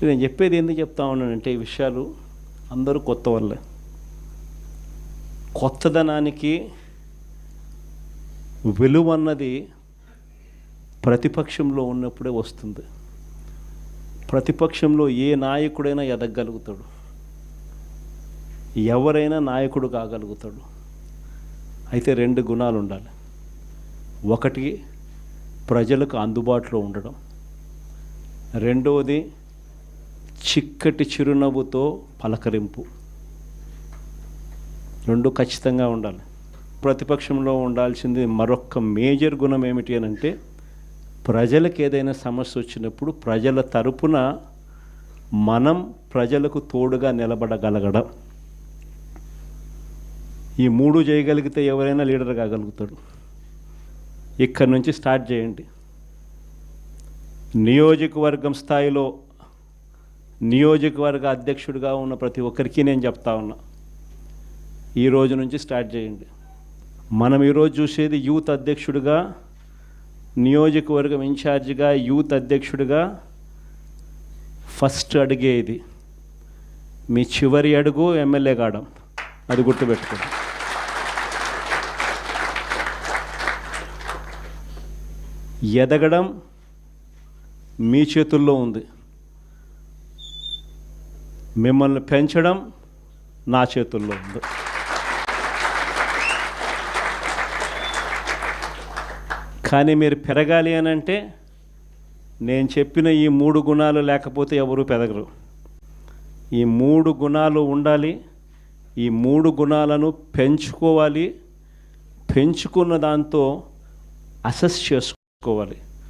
నేను చెప్పేది ఎందుకు చెప్తా ఉన్నానంటే, ఈ విషయాలు అందరూ కొత్త వాళ్ళే. కొత్తదనానికి విలువ అన్నది ప్రతిపక్షంలో ఉన్నప్పుడే వస్తుంది. ప్రతిపక్షంలో ఏ నాయకుడైనా ఎదగలుగుతాడు, ఎవరైనా నాయకుడు కాగలుగుతాడు. అయితే 2 గుణాలు ఉండాలి. ఒకటి ప్రజలకు అందుబాటులో ఉండడం, రెండవది చిక్కటి చిరునవ్వుతో పలకరింపు. 2 ఖచ్చితంగా ఉండాలి. ప్రతిపక్షంలో ఉండాల్సింది మరొక మేజర్ గుణం ఏమిటి అని అంటే, ప్రజలకు ఏదైనా సమస్య వచ్చినప్పుడు ప్రజల తరపున మనం ప్రజలకు తోడుగా నిలబడగలగడం. ఈ 3 చేయగలిగితే ఎవరైనా లీడర్ కాగలుగుతాడు. ఇక్కడి నుంచి స్టార్ట్ చేయండి. నియోజకవర్గం స్థాయిలో నియోజకవర్గ అధ్యక్షుడిగా ఉన్న ప్రతి ఒక్కరికి నేను చెప్తా ఉన్నా, ఈ రోజు నుంచి స్టార్ట్ చేయండి. మనం ఈరోజు చూసేది యూత్ అధ్యక్షుడిగా, నియోజకవర్గం ఇన్ఛార్జిగా, యూత్ అధ్యక్షుడిగా ఫస్ట్ అడిగే ఇది. మీ చివరి అడుగు ఎమ్మెల్యే కావడం, అది గుర్తుపెట్టుకోండి. ఎదగడం మీ చేతుల్లో ఉంది, మిమ్మల్ని పెంచడం నా చేతుల్లో ఉంది. కానీ మీరు పెరగాలి అని అంటే నేను చెప్పిన ఈ 3 గుణాలు లేకపోతే ఎవరు పెరగరు. ఈ 3 గుణాలు ఉండాలి. ఈ 3 గుణాలను పెంచుకోవాలి. పెంచుకున్న దాంతో అసెస్ చేసుకోవాలి.